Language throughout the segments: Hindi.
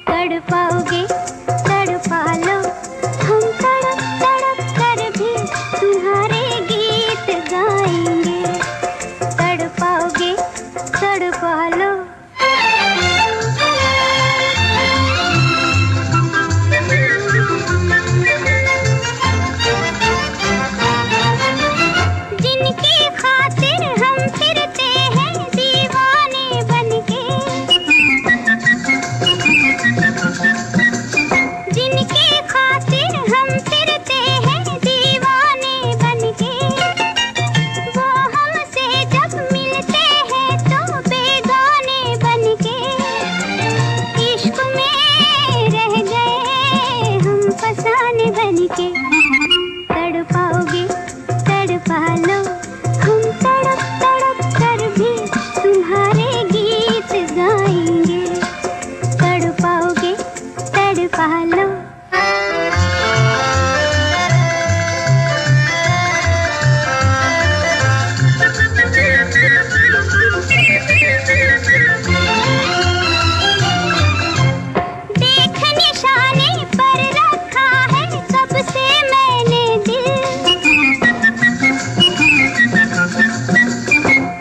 तड़पाओगे तड़पा लो, हम तड़प तड़प कर भी तुम्हारे गीत गाएंगे। तड़पाओगे तड़पा लो। जिनकी खातिर हम फिरते हैं दीवाने बनके, जिनकी खातिर हम फिरते हैं दीवाने बनके, वो हमसे जब मिलते हैं तो बेगाने बनके, इश्क में रह गए हम फसाने बनके। तड़पाओगे तड़पा लो, हम तड़प तड़प कर भी तुम्हारे गीत गाएंगे। तड़पाओगे तड़पा लो। देख निशाने पर रखा है कब से मैंने दिल,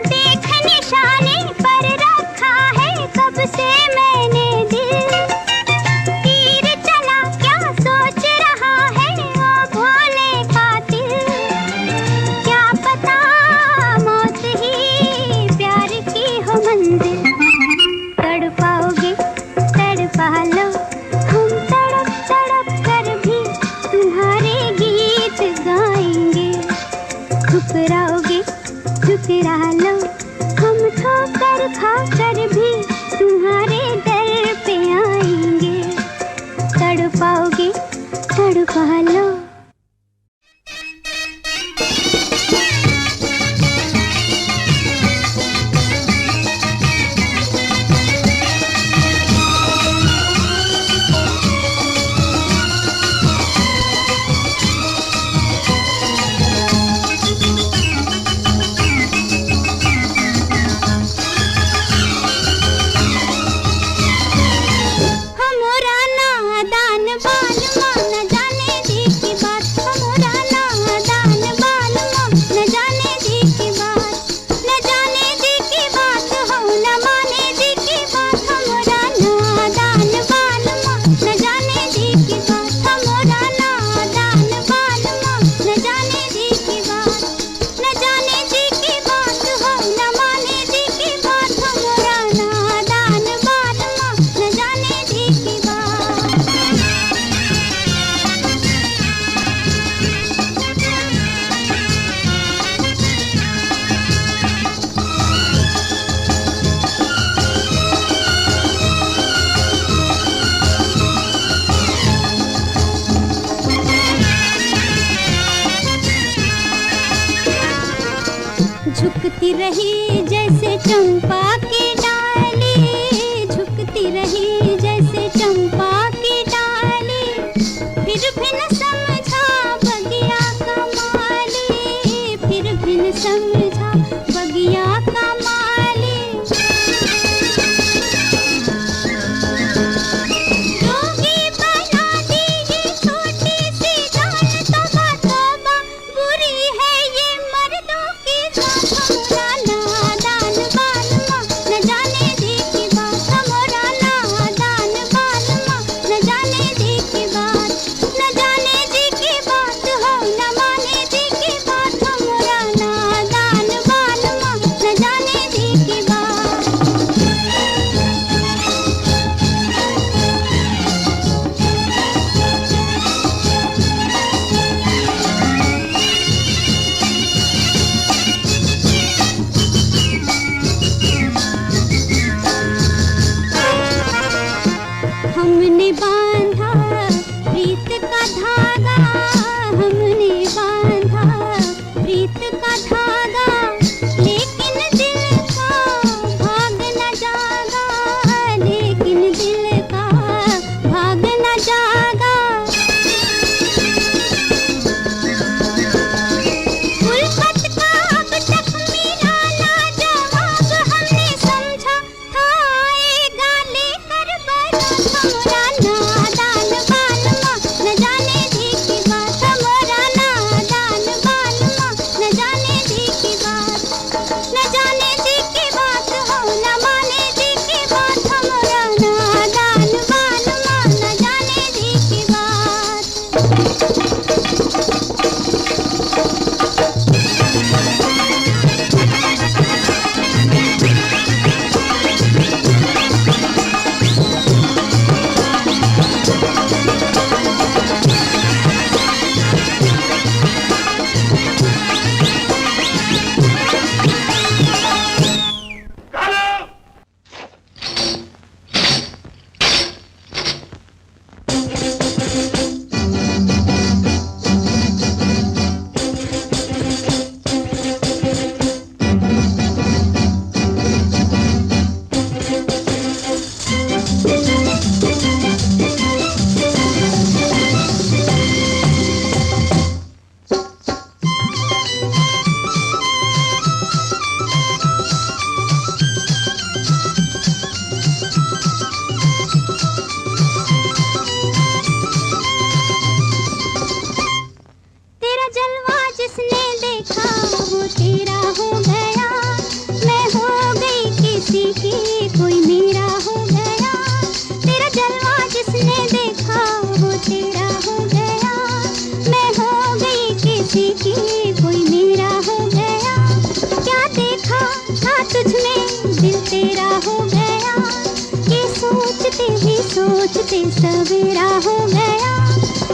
देख निशाने पर रखा है कब से मैंने दिल। तीर चला क्या सोच रहा है वो भोले कातिल, क्या पता मौत ही प्यार की हो मंजिल। तड़पाओगे तड़पा लो, हम तड़प तड़प कर भी तुम्हारे गीत गाएंगे। ठुकराओगे ठुकरा लो, हम ठोकर खा कर भी तुम्हारे दर पे आएंगे। तड़पाओगे तड़पा लो। हमरा नादान बाल मान जाने दी की बात, हमरा नादान बाल मान जाने दी की बात, न जाने दी की बात हो न माने दी की बात। हमरा नादान बाल मान जाने दी की बात, हमरा नादान बाल मान जाने दी की बात, न जाने दी की बात हो न माने दी की बात। हमरा नादान बाल मान जाने दी की बात। झुकती रही जैसे चंपा की डाली, झुकती रही जैसे चंपा की डाली, फिर भी न समझा बगिया का माली, फिर भी न समझा बगिया का माली। जोगी बना दी ये छोटी सी जान, तौबा तौबा बुरी है ये मर्दों की जात। हमरा नादान बाल माँ न जाने दी की बात, हमरा नादान बाल माँ न जाने दी की बात, न जाने दी की बात हो न माने दी की बात। हमरा नादान बाल माँ न जाने दी की बात। हमने बांधा प्रीत का धागा, हमने बांधा प्रीत का धागा, लेकिन दिल का भाग न जागा, लेकिन दिल का भाग न जागा। उल्फत का अब तक मेरा लाजवाब हमने समझा था, आएगा लेकर बरस। हमरा सोचते सवेरा हो गया।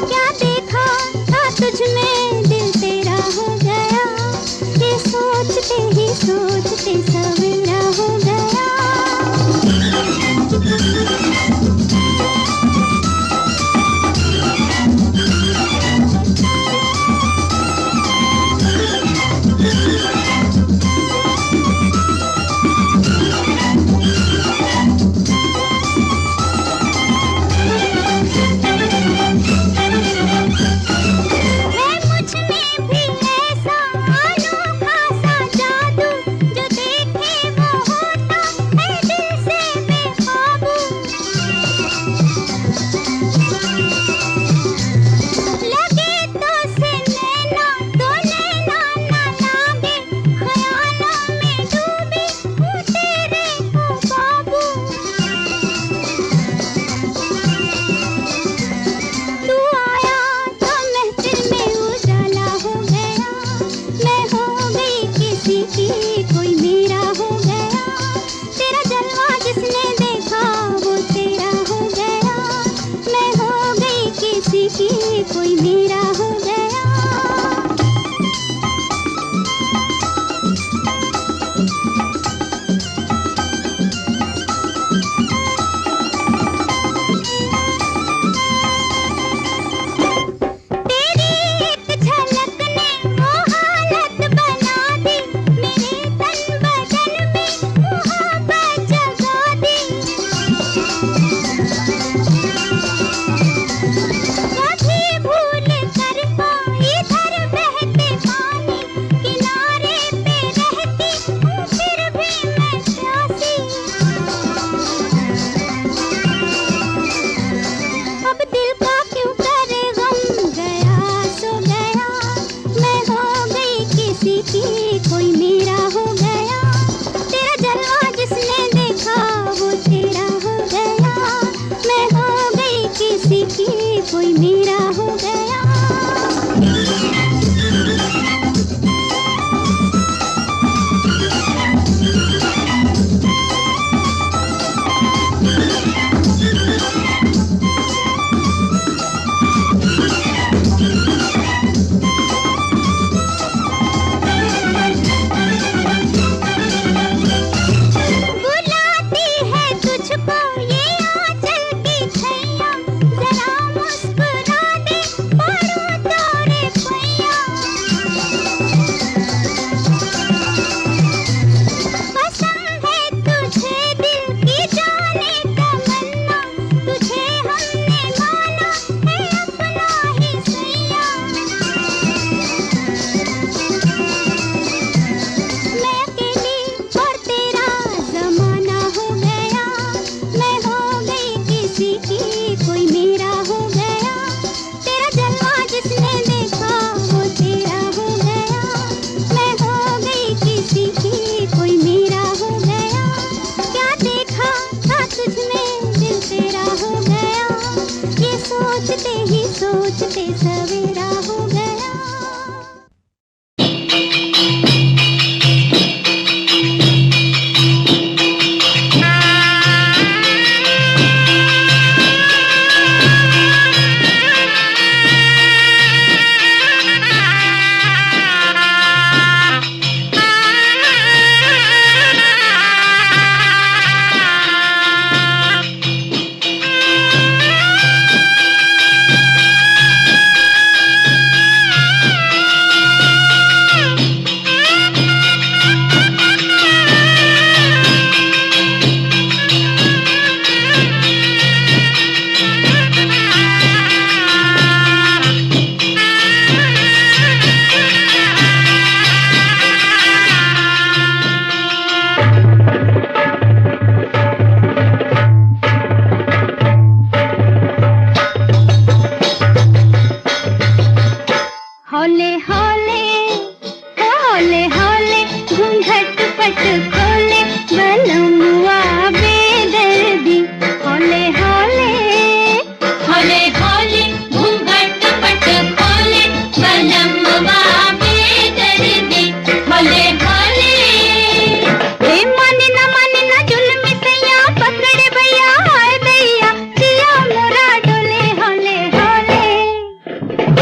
क्या देखा था तुझ में दिल तेरा हो गया। ये सोचते ही सोचते सवेरा हो गया। कोई मेरा हो गया। तेरी एक झलक ने वो हालत बना दी। मेरे तन बदन में मोहब्बत जगा दी। कोई मेरा हो गया। तेरा जलवा जिसने देखा वो तेरा हो गया। मैं हो गई किसी की कोई मेरा हो गया। ये आंचल की छैया जरा मुस्कुरा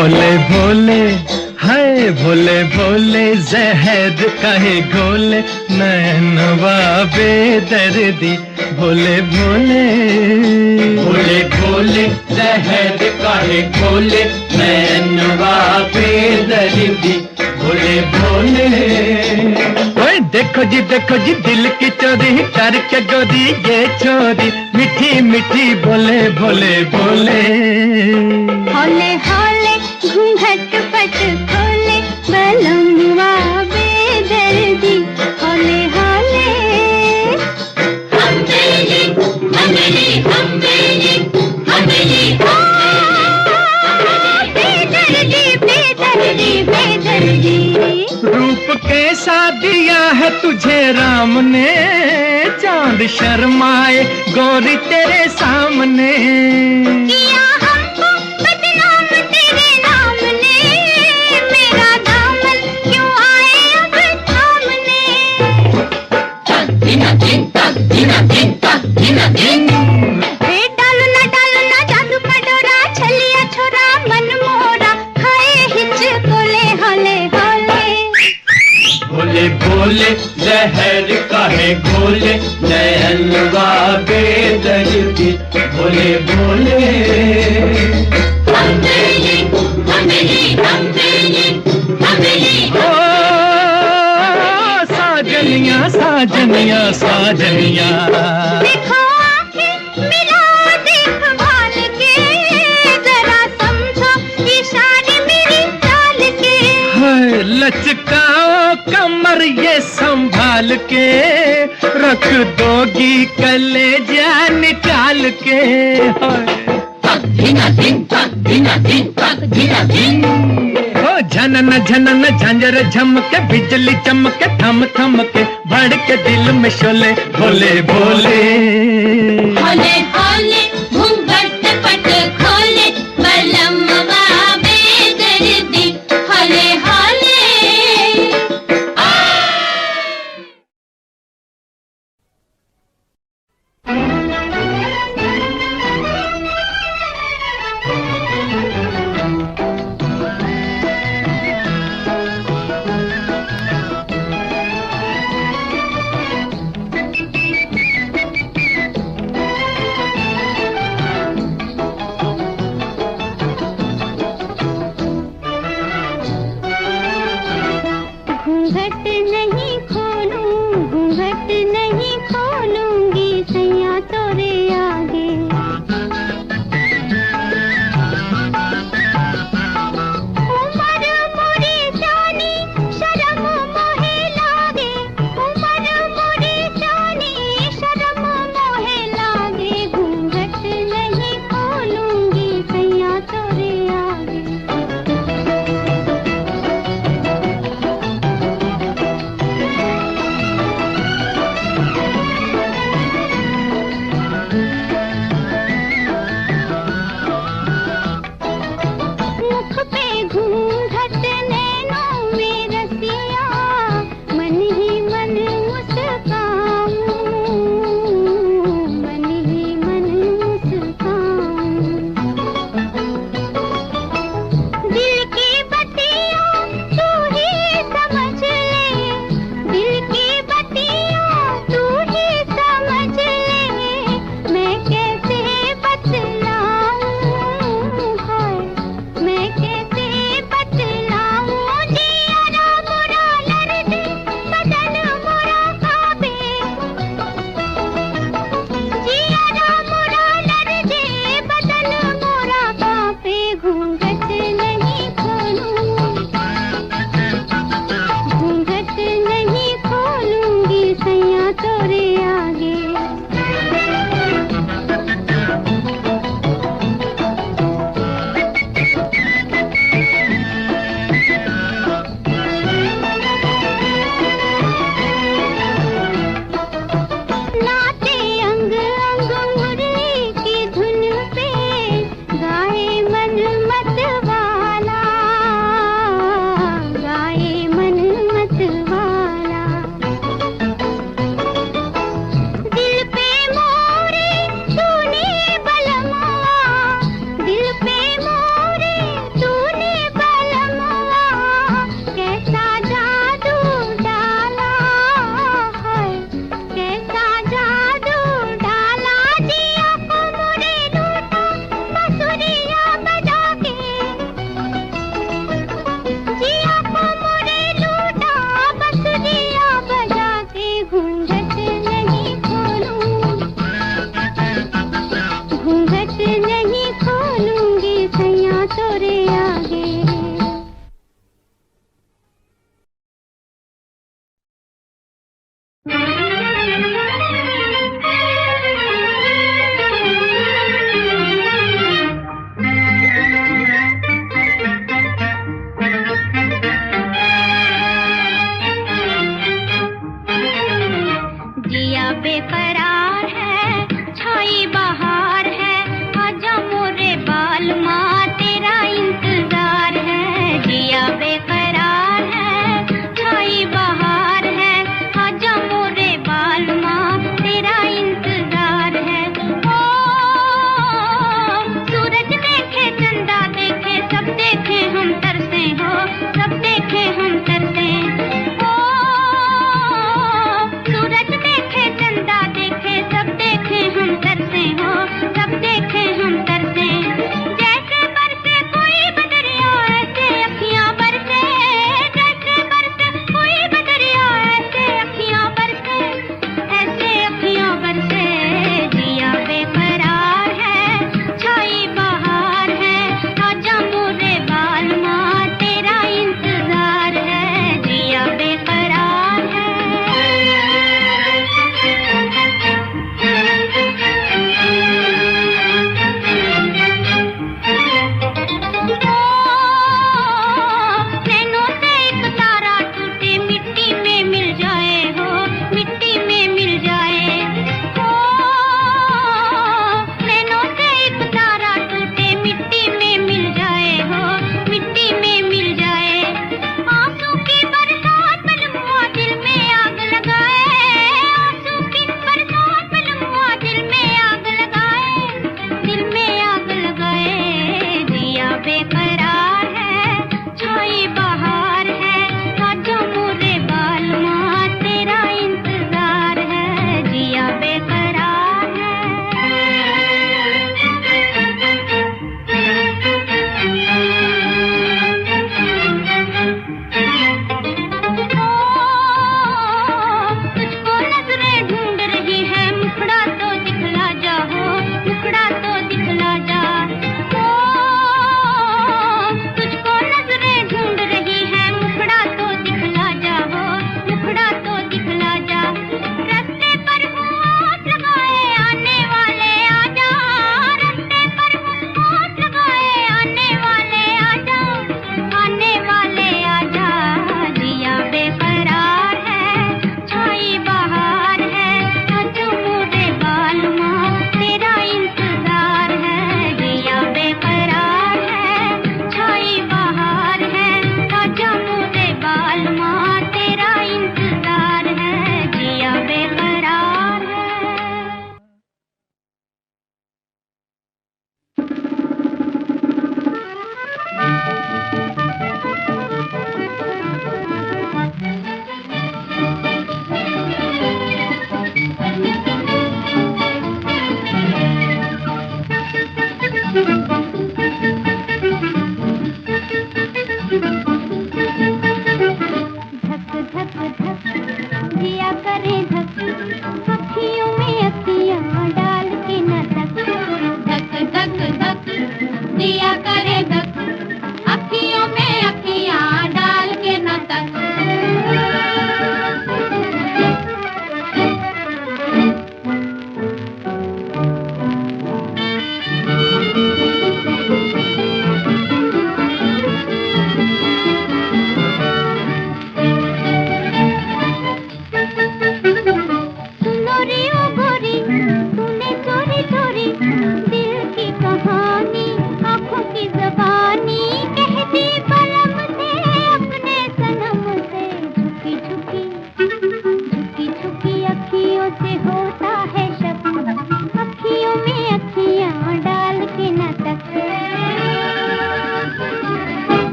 भोले भोले हाय भोले भोले जहर काहे घोले नैनवा बेदर्दी भोले भोले भोले भोले जहर काहे घोले नैनवा बेदर्दी भोले भोले। ओए देखो जी दिल की चोरी करके गोरी ये चोरी मीठी मीठी बोले भोले भोले। हौले हौले घूंघट पट खोले बलमुआ बेदर्दी हौले हौले। हम्बेली हम्बेली हम्बेली हम्बेली बेदर्दी बेदर्दी बेदर्दी। रूप कैसा दिया है तुझे राम ने चांद शर्माए गोरी तेरे सामने। किया हमको बदनाम तेरे नाम ने मेरा दामन क्यों आए अब थामने। डालू ना जादू का डोरा छलिया छोरा मन मोरा खाए हिच कोले हौले हौले। भोले भोले जहर काहे घोले नैनवा बेदर्दी भोले भोले। हम्बेली हम्बेली हम्बेली हम्बेली। ओ साजनिया साजनिया साजनिया। देखो आंखें मिला देख भाल के जरा समझो इशारे मेरी चाल के। हाय लचकाओ कमर ये संभाल के रख दोगी कलेजा निकाल के। हो झनन झनन झंझर झमके बिजली चमके थम थम के भड़के दिल में शोले भोले भोले। हौले हौले घूंघट पट खोले बलमुआ बेदर्दी हौले हौले।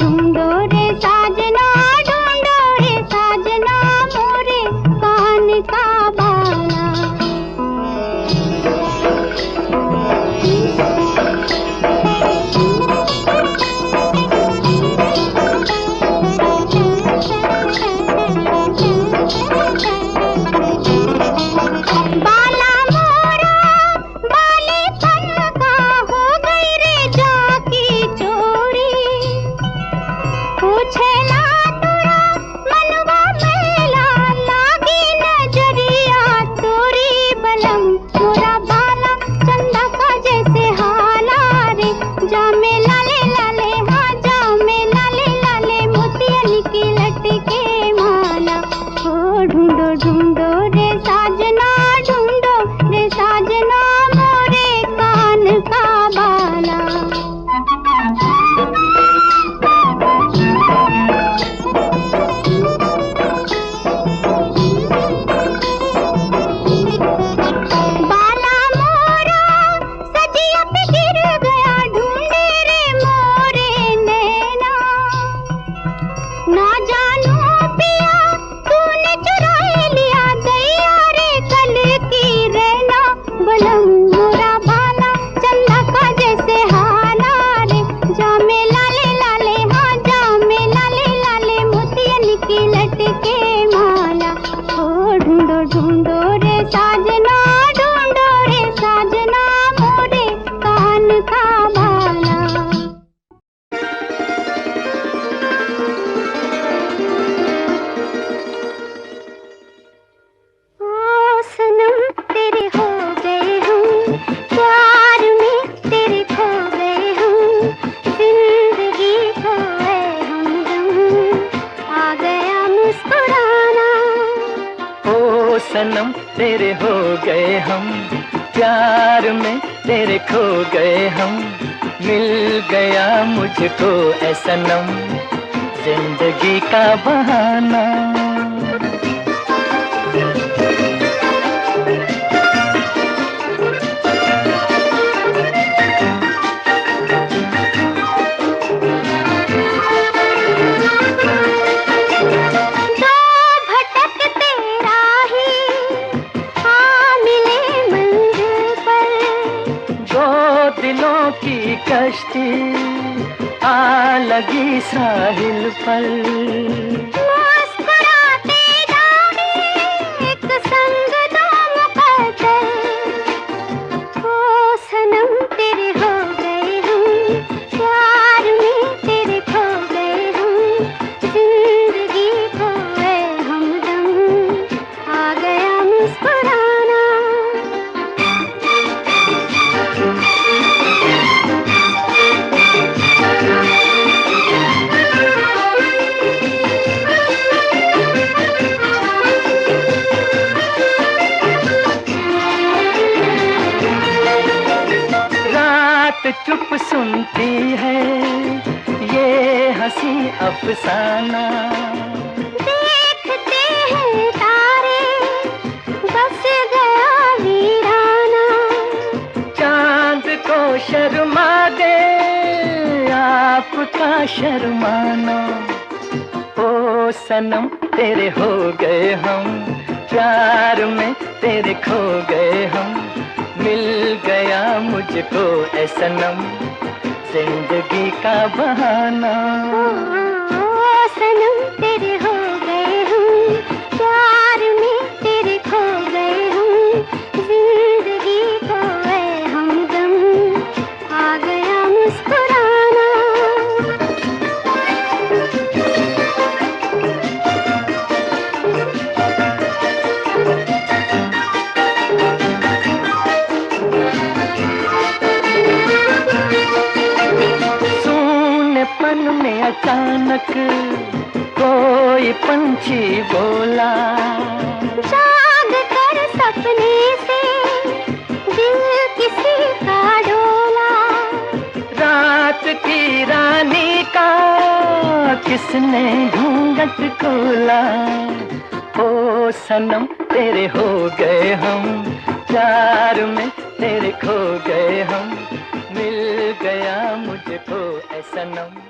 ढूंढो रे साजना, ढूंढो रे साजना, मोरे कान का बाला। बाला मोरा बालेपन का हो गई रे जाकी चोरी, पूछे ना तोरा मनवा मेला, लागी नजरिया तोरी बलम। मोरा बाला चंदा का जैसे हाला रे, जामे लाले लाले, हाँ जामे लाले लाले, मोतियन की लटके माला। ओ ढूंढो ढूंढो रे साजना, ढूंढो रे साजना, मोरे कान का बाला। बाला मोरा सजिया पे गिर गया, ढूंढे रे मोरे नैना। ना जानू पिया तूने चुराए लिया, दैया रे कल की रहना बलम। मोरा बाला चंदा का जैसे हाला रे, जामे लाले लाले, हाँ जामे लाले लाले, मोतियन की लटके माला। ओ ढूंढो ढूंढो रे साजना, ढूंढो रे साजना, मोरे कान का बाला। ओ सनम तेरे हो गए हम, प्यार में तेरे खो गए हम, जिंदगी खोए हमदम, आ गया मुस्कुराना। ओ सनम तेरे हो गए हम, प्यार में तेरे खो गए हम, मिल गया मुझको ऐ सनम, जिंदगी का बहाना। दो भटकते राही आ मिले मंजिल पर, दो दिलों की कश्ती आ लगी साहिल पर, मुस्कुराते जाए एक संग दो मुकद्दर। ओ सनम तेरे हो गए हम, प्यार में तेरे खो गए हम, जिंदगी खोए हमदम, आ गया मुस्कुराना। रात चुप सुनती है ये हंसी अफसाना, देखते हैं तारे बस गया वीराना। चांद को शर्मा दे आपका शर्माना। ओ सनम तेरे हो गए हम, प्यार में तेरे खो गए हम, मिल गया मुझको ऐ सनम, जिंदगी का बहाना। ओ सनम तेरे हो गए हम, प्यार में तेरे खो गए हम, जिंदगी खोए हमदम, आ गया मुस्कुराना। सूनेपन में अचानक कोई पंछी बोला, जाग कर सपने से दिल किसी का डोला। रात की रानी का किसने घूंघट खोला। ओ सनम तेरे हो गए हम, प्यार में तेरे खो गए हम, मिल गया मुझको ऐ सनम।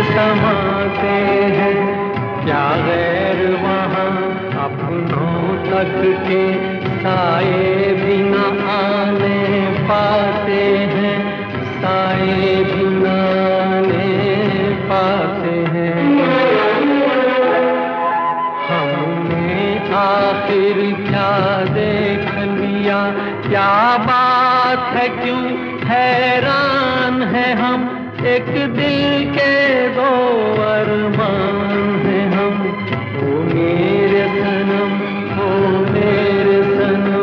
समाते हैं, क्या गैर वहाँ अपनों तक के साए भी न आने पाते हैं, साए भी न आने पाते हैं। हमने आखिर क्या देख लिया, क्या बात है, क्यों हैरान है हम, एक दिल के दो अरमान हैं हम, ओ मेरे सनम, ओ मेरे सनम।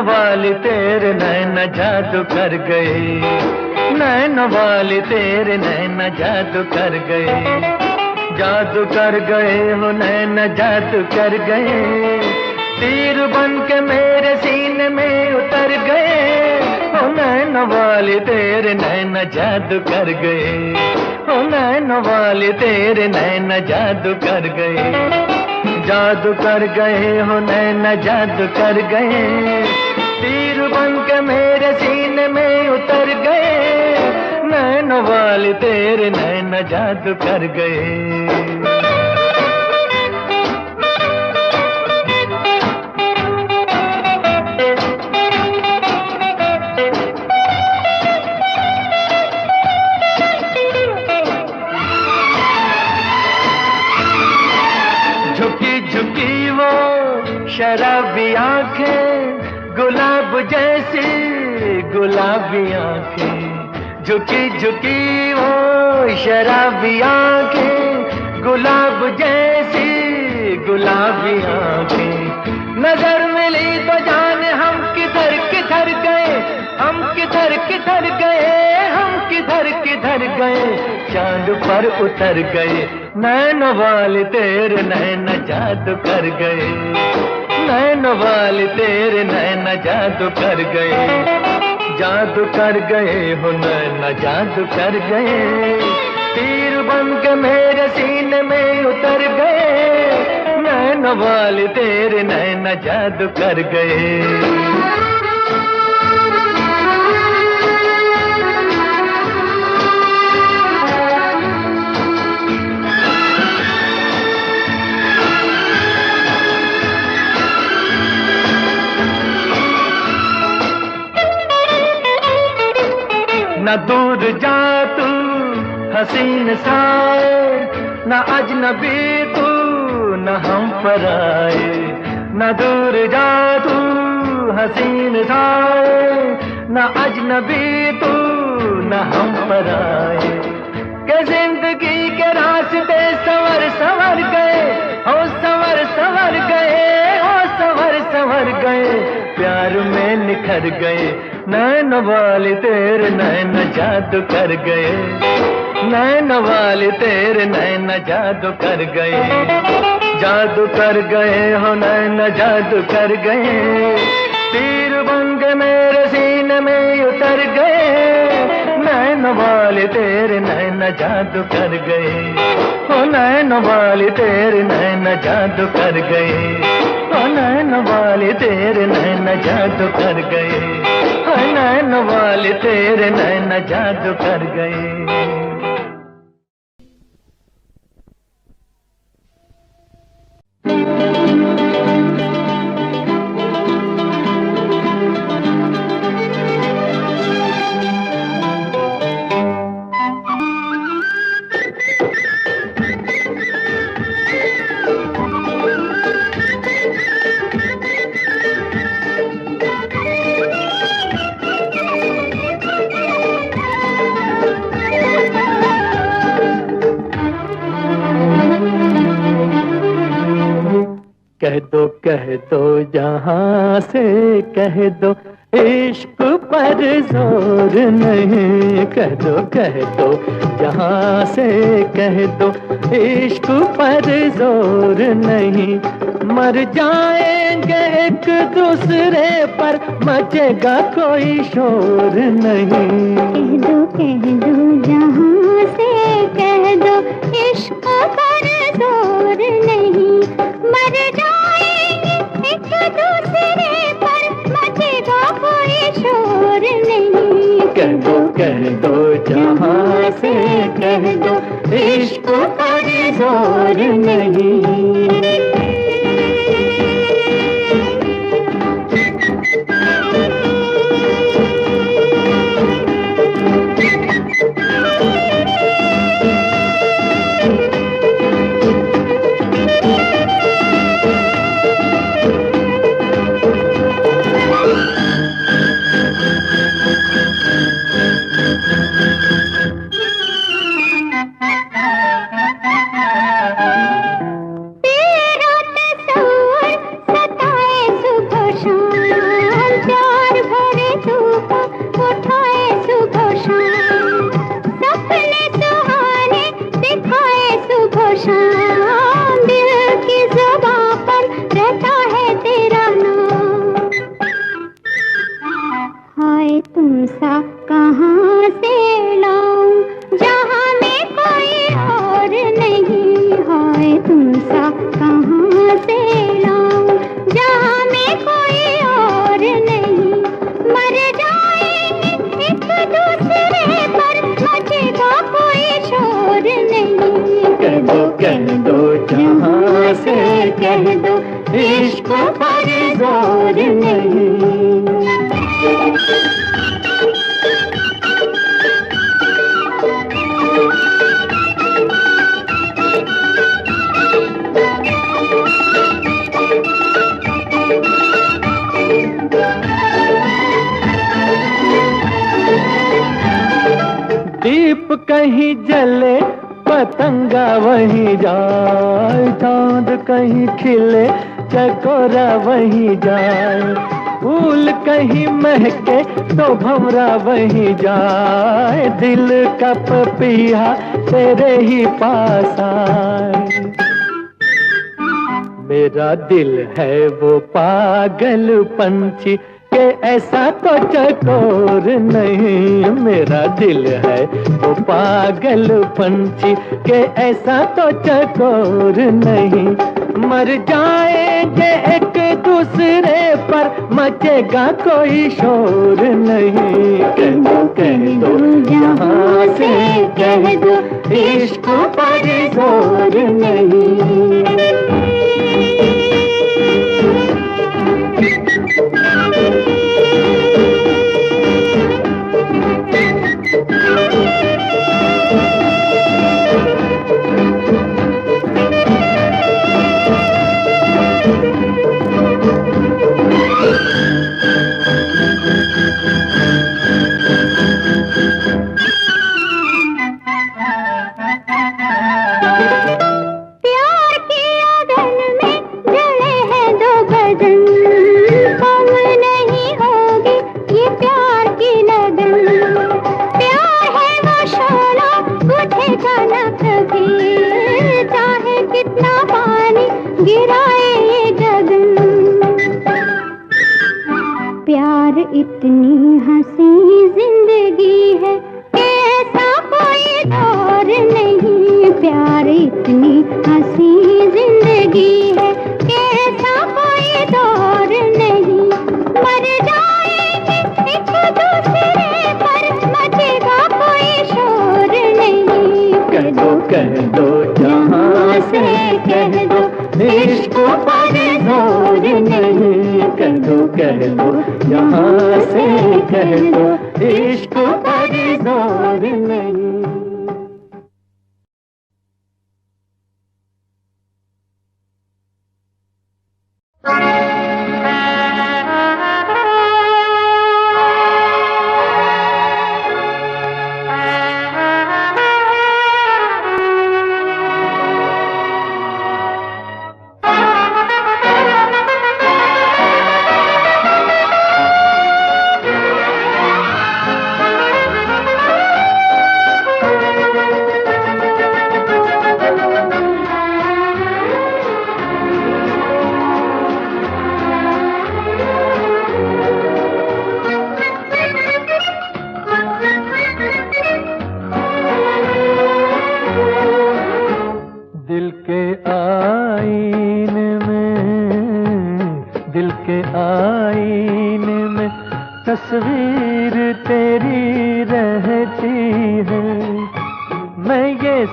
वाली तेरे नैना जादू कर गए, नैन वाली तेरे नैना जादू कर गए, जादू कर गए हो नैना जादू कर गए, तीर बन के मेरे सीने में उतर गए, हो नैन वाली तेरे नैना जादू कर गए, हो नैन वाली तेरे नैना जादू कर गए, जादू कर गए हो नैना जादू कर गए, तीर बन के मेरे सीने में उतर गए, नैन वाली तेरे नैना जादू कर गए। झुकी झुकी वो शराबी आंखें, गुलाब जैसी गुलाबी आंखें, झुकी झुकी वो शराबी आंखें, गुलाब जैसी गुलाबी आंखें, नजर मिली तो जाने हम किधर किधर गए, हम किधर किधर गए, हम किधर किधर गए, चांद पर उतर गए, नैन वाले तेरे नैना जादू कर गए, नैन वाले तेरे नैना जादू कर गए, जादू कर गए हो नैना जादू कर गए, तीर बन के मेरे सीने में उतर गए, नैन वाले तेरे नैना जादू कर गए। न दूर जा तू हसीन साए, न अजनबी तू न हम पराए, न दूर जा तू हसीन साए, न अजनबी तू न हम पराए, के जिंदगी के रास्ते संवर संवर गए, हो संवर संवर गए, हो संवर संवर गए, प्यार में निखर गए, नैन वाले तेरे नैना जादू कर गए, नैन वाले तेरे नैना जादू कर गए, जादू कर गए हो नैना जादू कर गए, तीर बन के मेरे सीने में उतर गए, नैन नैन वाले तेरे नैन जादू कर गए, ओ नैन वाले तेरे नैन जादू कर गए, ओ नैन वाले तेरे नैन जादू कर गए, ओ नैन वाले तेरे नैन जादू कर गए। कह दो जहां से कह दो, इश्क पर जोर नहीं। कह दो जहां से कह दो, इश्क पर जोर नहीं। मर जाएंगे एक दूसरे पर, मचेगा कोई शोर नहीं। कह दो जहां से कह दो, इश्क पर जोर नहीं। मर जाएंगे एक दूसरे पर, मचेगा कोई शोर नहीं। कह दो जहां से कह दो, इश्क पर जोर नहीं। कह दो जहां से कह दो, इश्क पर जोर नहीं। दीप कहीं जले, पतंगा वहीं जाए। चांद कहीं खिले, चकोरा वहीं जाए। फूल कहीं महके, तो भंवरा वहीं जाए। दिल का पपीहा तेरे ही पास आए। मेरा दिल है वो पागल पंछी के ऐसा तो चकोर नहीं। मेरा दिल है वो पागल पंछी के ऐसा तो चकोर नहीं। मर जाएंगे एक दूसरे पर, मचेगा कोई शोर नहीं। कह दो जहां से कह दो, इश्क पर जोर नहीं। प्यार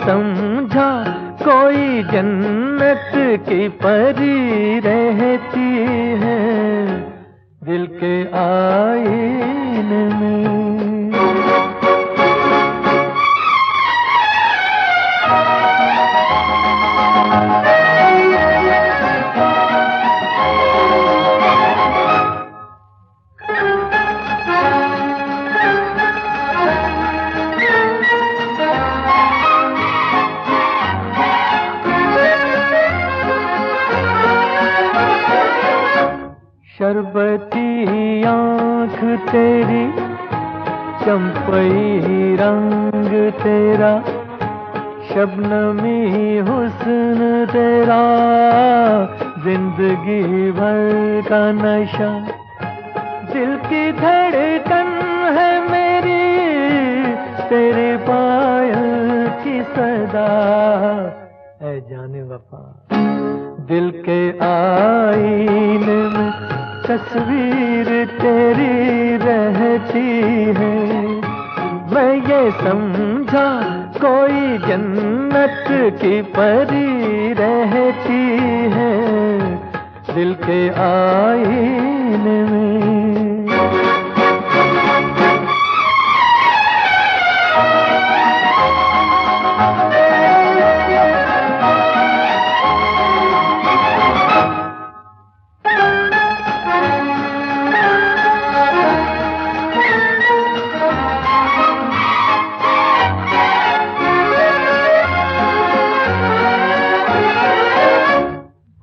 समझा कोई जन्नत की परी रहती है दिल के आईने में। शरबती आँख तेरी, चंपई रंग तेरा, शबनमी हुस्न तेरा, जिंदगी भर का नशा, दिल की धड़कन है मेरी, तेरे पायल की सदा, ऐ जाने वफा दिल के आईने में तस्वीर तेरी रहती है। मैं ये समझा कोई जन्नत की परी रहती है दिल के आईने में।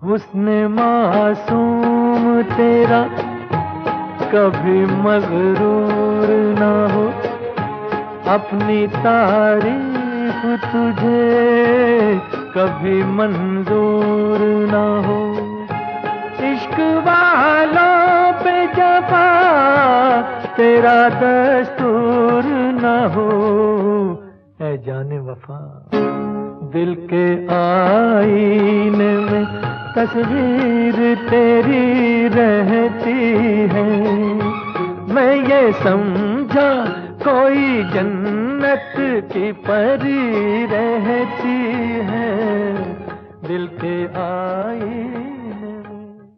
हुस्न मासूम तेरा कभी मगरूर ना हो, अपनी तारीफ तुझे कभी मंजूर ना हो। इश्क वालों पे जफा तेरा दस्तूर ना हो, ऐ जाने वफा दिल के आईने में तस्वीर तेरी रहती है। मैं ये समझा कोई जन्नत की परी रहती है दिल के आईने में।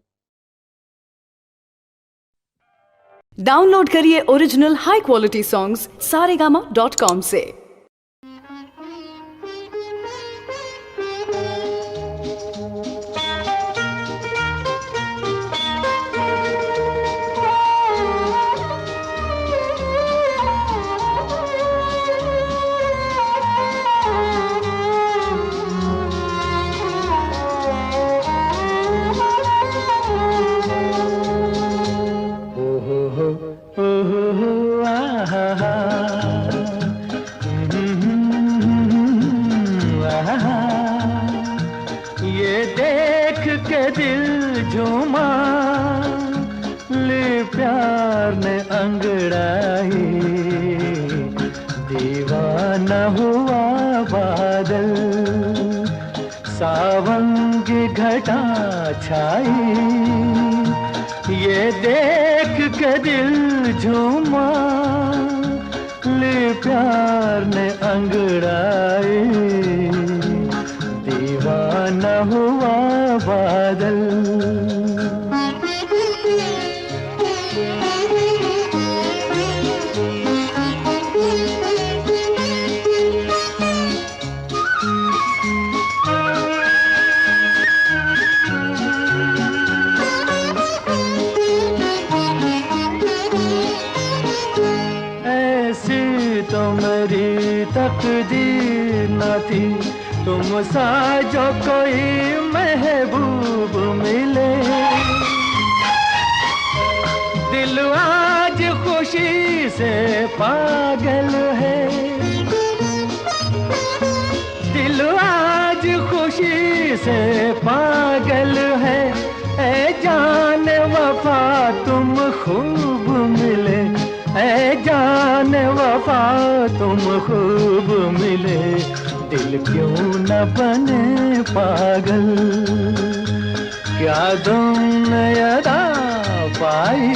डाउनलोड करिए original high quality songs saregama.com से। ये देख के दिल झूमा, ले प्यार ने अंगड़ाई, दीवाना हुआ बादल, सावन की घटा छाई। ये देख के दिल झूमा, ले प्यार ने अंगड़ाई, दीवाना हुआ बादल। ऐसी तो मेरी तकदीर न थी, तुम सा जो कोई महबूब मिले। दिल आज खुशी से पागल है, दिल आज खुशी से पागल है। ऐ जान वफा तुम खूब मिले, ऐ जान वफा तुम खूब मिले। दिल क्यों न बने पागल, क्या तुमने अदा पाई।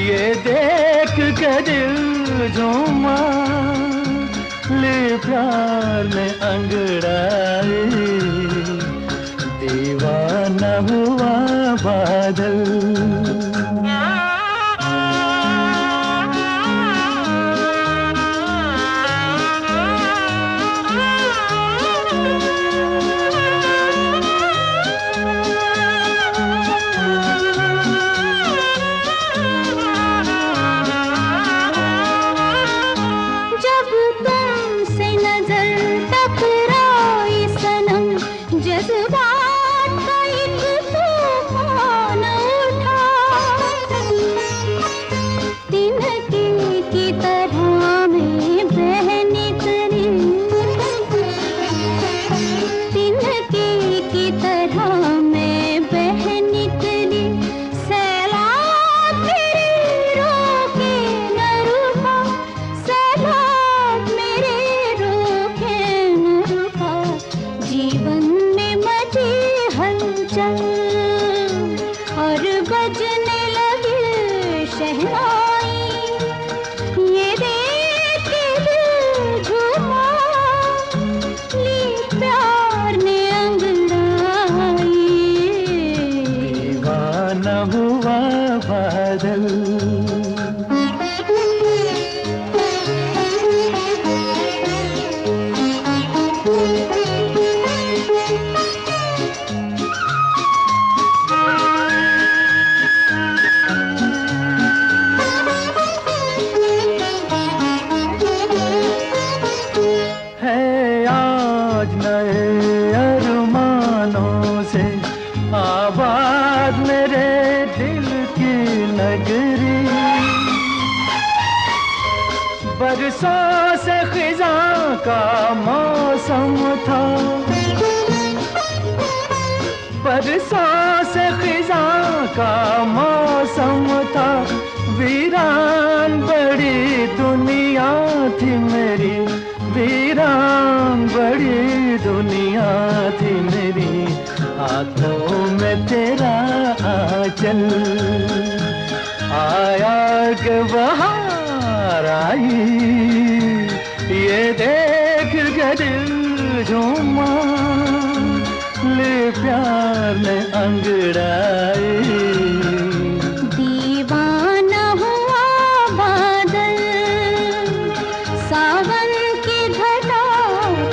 ये देख के दिल झूमा, ले प्यार में अंगड़ाए, दीवाना हुआ बादल। बरसों से खिज़ां का मौसम था, बरसों से खिज़ां का मौसम था। वीरान बड़ी दुनिया थी मेरी, वीरान बड़ी दुनिया थी मेरी। हाथों में तेरा आंचल आया के बहार आई, ये देख के दिल झूमा, ले प्यार ने अंगड़ाए। दीवाना हुआ बादल, सावन की घटा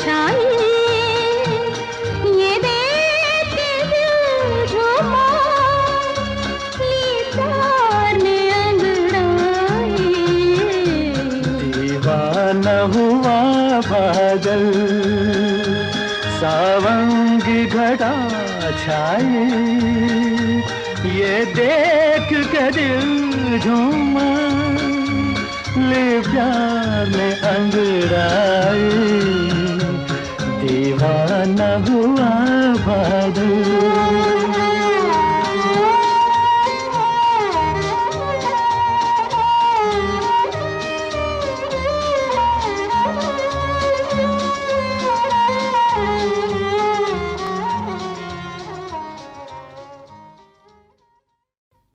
छाई, ये देख के दिल झूमा, ले प्यार ने अंगड़ाए। दीवाना हुआ बादल, सावन की घटा छाई, ये देख के दिल झूमा, ले प्यार में अंगड़ाए। दीवाना हुआ बादल।